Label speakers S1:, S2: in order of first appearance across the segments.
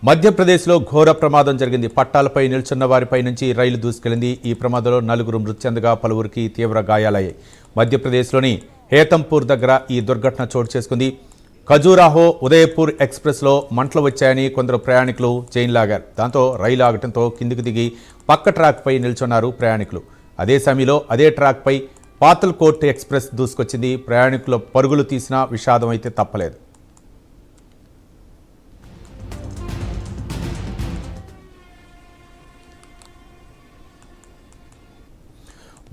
S1: మధ్యప్రదేశ్లో ఘోర ప్రమాదం జరిగింది. పట్టాలపై నిల్చున్న వారిపై నుంచి రైలు దూసుకెళ్లింది. ఈ ప్రమాదంలో 4 మృతి చెందగా పలువురికి తీవ్ర గాయాలయ్యాయి. మధ్యప్రదేశ్లోని హేతంపూర్ దగ్గర ఈ దుర్ఘటన చోటు చేసుకుంది. ఖజూరాహో ఉదయపూర్ ఎక్స్ప్రెస్లో మంటలు వచ్చాయని కొందరు ప్రయాణికులు చైన్ లాగారు. దాంతో రైలు ఆగటంతో కిందికి దిగి పక్క ట్రాక్పై నిల్చున్నారు ప్రయాణికులు. అదే సమయంలో అదే ట్రాక్పై పాతల్కోట్ ఎక్స్ప్రెస్ దూసుకొచ్చింది. ప్రయాణికుల పరుగులు తీసినా విషాదం అయితే తప్పలేదు.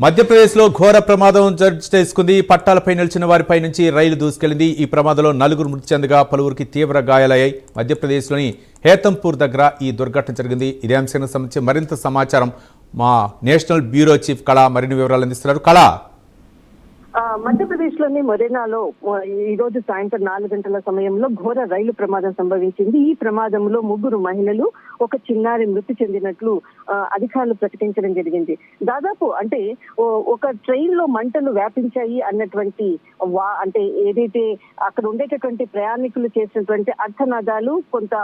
S1: మధ్యప్రదేశ్లో ఘోర ప్రమాదం చేసుకుంది. పట్టాలపై నిలిచిన వారిపై నుంచి రైలు దూసుకెళ్లింది. ఈ ప్రమాదంలో 4 మృతి చెందగా పలువురికి తీవ్ర గాయాలయ్యాయి. మధ్యప్రదేశ్లోని హేతంపూర్ దగ్గర ఈ దుర్ఘటన జరిగింది. ఇదే అంశానికి సంబంధించి మరింత సమాచారం మా నేషనల్ బ్యూరో చీఫ్ కళ మరిన్ని వివరాలు అందిస్తున్నారు. కళ,
S2: మధ్యప్రదేశ్ లోని మొరేనాలో ఈ రోజు సాయంత్రం 4 గంటల సమయంలో ఘోర రైలు ప్రమాదం సంభవించింది. ఈ ప్రమాదంలో 3 మహిళలు, ఒక చిన్నారి మృతి చెందినట్లు అధికారులు ప్రకటించడం జరిగింది. దాదాపు అంటే ఒక ట్రైన్ లో మంటలు వ్యాపించాయి అన్నటువంటి అంటే ఏదైతే అక్కడ ఉండేటటువంటి ప్రయాణికులు చేసినటువంటి అర్థనాదాలు కొంత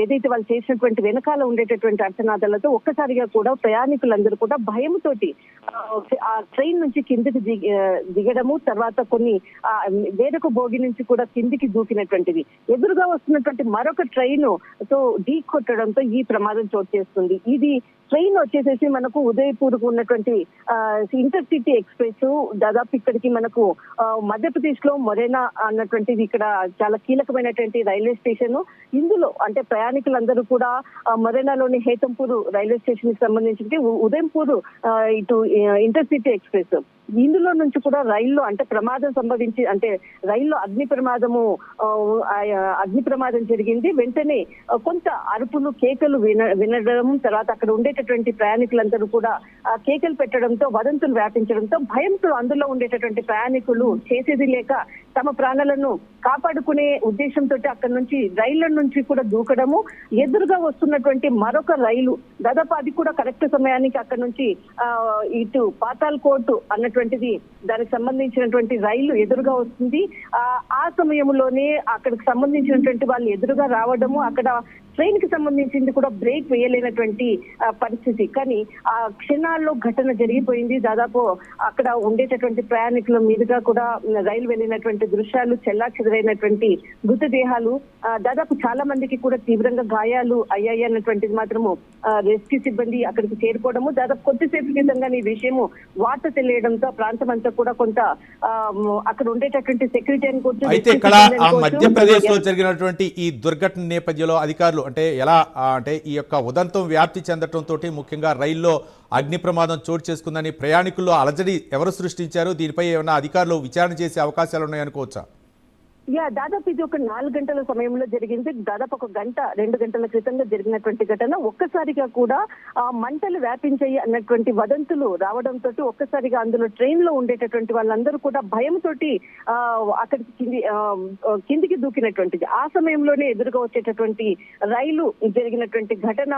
S2: ఏదైతే వాళ్ళు చేసినటువంటి వెనకాల ఉండేటటువంటి అర్థనాదాలతో ఒక్కసారిగా కూడా ప్రయాణికులందరూ కూడా భయంతోటి ఆ ట్రైన్ నుంచి కిందకి దిగడము, తర్వాత కొన్ని వేరొక భోగి నుంచి కూడా కిందికి దూకినటువంటిది. ఎదురుగా వస్తున్నటువంటి మరొక ట్రైన్ తో ఢీ కొట్టడంతో ఈ ప్రమాదం చోటు చేసుకుంది. ఇది ట్రైన్ వచ్చేసేసి మనకు ఉదయపూర్ కు ఉన్నటువంటి ఇంటర్సిటీ ఎక్స్ప్రెస్. దాదాపు ఇక్కడికి మనకు మధ్యప్రదేశ్ లో మొరేనా అన్నటువంటిది ఇక్కడ చాలా కీలకమైనటువంటి రైల్వే స్టేషన్. ఇందులో అంటే ప్రయాణికులందరూ కూడా మొరేనాలోని హేతంపూర్ రైల్వే స్టేషన్ కి సంబంధించి ఉదయపూర్ ఇటు ఇంటర్సిటీ ఎక్స్ప్రెస్ ఇందులో నుంచి కూడా రైల్లో అంటే ప్రమాదం సంభవించి అంటే రైల్లో అగ్ని ప్రమాదం జరిగింది. వెంటనే కొంత అరుపులు, కేకలు వినడం, తర్వాత అక్కడ ఉండేటటువంటి ప్రయాణికులందరూ కూడా కేకలు పెట్టడంతో వదంతులు వ్యాపించడంతో భయంతో అందులో ఉండేటటువంటి ప్రయాణికులు చేసేది లేక తమ ప్రాణాలను కాపాడుకునే ఉద్దేశంతో అక్కడ నుంచి రైళ్ల నుంచి కూడా దూకడము, ఎదురుగా వస్తున్నటువంటి మరొక రైలు దాదాపు అది కూడా కరెక్ట్ సమయానికి అక్కడ నుంచి ఇటు పాతాల్కోట్ అన్నటువంటిది దానికి సంబంధించినటువంటి రైలు ఎదురుగా వస్తుంది. ఆ సమయంలోనే అక్కడికి సంబంధించినటువంటి వాళ్ళు ఎదురుగా రావడము, అక్కడ ట్రైన్ కి సంబంధించింది కూడా బ్రేక్ వేయలేనటువంటి పరిస్థితి. కానీ ఆ క్షణాల్లో ఘటన జరిగిపోయింది. దాదాపు అక్కడ ఉండేటటువంటి ప్రయాణికుల మీదుగా కూడా రైలు వెళ్ళినటువంటి దృశ్యాలు, చెల్లాచెదరైనటువంటి మృతదేహాలు, దాదాపు చాలా మందికి కూడా తీవ్రంగా గాయాలు అయ్యాయి అన్నటువంటిది మాత్రము రెస్క్యూ సిబ్బంది అక్కడికి చేరుకోవడము, దాదాపు కొద్దిసేపు క్రితంగా ఈ విషయము వార్త తెలియడంతో ప్రాంతం అంతా కూడా కొంత అక్కడ ఉండేటటువంటి సెక్యూరిటీ
S1: అయితే ఇక్కడ మధ్యప్రదేశ్ లో జరిగినటువంటి ఈ దుర్ఘటన నేపథ్యంలో అధికారులు అంటే ఎలా అంటే ఈ యొక్క ఉదంతం వ్యాప్తి చెందటంతో ముఖ్యంగా రైల్లో అగ్ని ప్రమాదం చోటు చేసుకుందని ప్రయాణికుల్లో అలజడి ఎవరు సృష్టించారు? దీనిపై ఏమైనా అధికారులు విచారణ చేసే అవకాశాలు ఉన్నాయనుకోవచ్చా?
S2: దాదాపు ఇది ఒక 4 గంటల సమయంలో జరిగింది. దాదాపు 1 గంట 2 గంటల క్రితంగా జరిగినటువంటి ఘటన. ఒక్కసారిగా కూడా మంటలు వ్యాపించాయి అన్నటువంటి వదంతులు రావడంతో ఒక్కసారిగా అందులో ట్రైన్ లో ఉండేటటువంటి వాళ్ళందరూ కూడా భయంతో అక్కడికి కిందికి దూకినటువంటిది. ఆ సమయంలోనే ఎదురుగా వచ్చేటటువంటి రైలు జరిగినటువంటి ఘటన.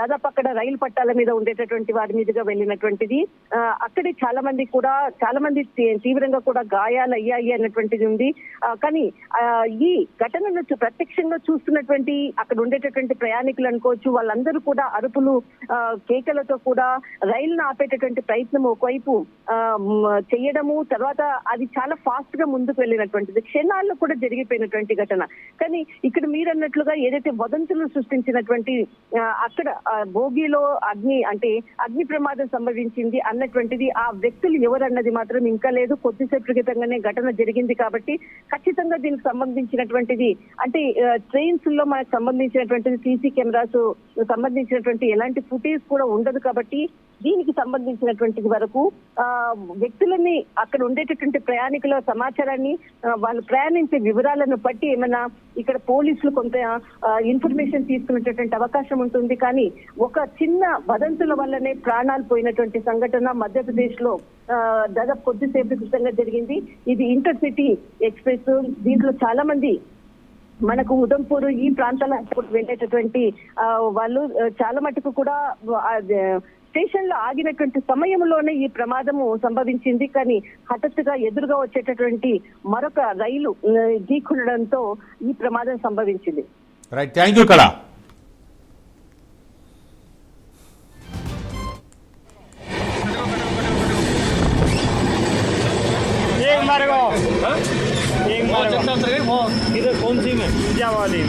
S2: దాదాపు అక్కడ రైలు పట్టాల మీద ఉండేటటువంటి వారి మీదుగా వెళ్ళినటువంటిది. అక్కడే చాలా మంది తీవ్రంగా కూడా గాయాలు అయ్యాయి అన్నటువంటిది ఉంది. కానీ ఈ ఘటనను ప్రత్యక్షంగా చూస్తున్నటువంటి అక్కడ ఉండేటటువంటి ప్రయాణికులు అనుకోవచ్చు, వాళ్ళందరూ కూడా అరుపులు, కేకలతో కూడా రైలును ఆపేటటువంటి ప్రయత్నం ఒకవైపు చేయడము, తర్వాత అది చాలా ఫాస్ట్ గా ముందుకు వెళ్ళినటువంటిది. క్షణాల్లో కూడా జరిగిపోయినటువంటి ఘటన. కానీ ఇక్కడ మీరు అన్నట్లుగా ఏదైతే వదంతులు సృష్టించినటువంటి అక్కడ భోగిలో అగ్ని ప్రమాదం సంభవించింది అన్నటువంటిది ఆ వ్యక్తులు ఎవరన్నది మాత్రం ఇంకా లేదు. కొద్దిసేపు క్రితంగానే ఘటన జరిగింది కాబట్టి ఖచ్చితంగా దీనికి సంబంధించినటువంటిది అంటే ట్రైన్స్ లో మనకు సంబంధించినటువంటిది సీసీ కెమెరాస్ సంబంధించినటువంటి ఎలాంటి ఫుటేజ్ కూడా ఉండదు కాబట్టి దీనికి సంబంధించినటువంటి వరకు వ్యక్తులని అక్కడ ఉండేటటువంటి ప్రయాణికుల సమాచారాన్ని, వాళ్ళు ప్రయాణించే వివరాలను బట్టి ఏమైనా ఇక్కడ పోలీసులు కొంత ఇన్ఫర్మేషన్ తీసుకునేటటువంటి అవకాశం ఉంటుంది. కానీ ఒక చిన్న వదంతుల వల్లనే ప్రాణాలు పోయినటువంటి సంఘటన మధ్యప్రదేశ్ లో దాదాపు కొద్దిసేపు క్రితంగా జరిగింది. ఇది ఇంటర్సిటీ ఎక్స్ప్రెస్. దీంట్లో చాలా మంది మనకు ఉదంపూర్ ఈ ప్రాంతాలకు వెళ్ళేటటువంటి వాళ్ళు చాలా మటుకు కూడా స్టేషన్ లో ఆగినటువంటి సమయంలోనే ఈ ప్రమాదము సంభవించింది. కానీ హఠాత్తుగా ఎదురుగా వచ్చేటటువంటి మరొక రైలు ఢీకొనడంతో ఈ ప్రమాదం సంభవించింది.
S1: రైట్, థ్యాంక్ యూ కళ.
S3: इधर कौन सी में? वाली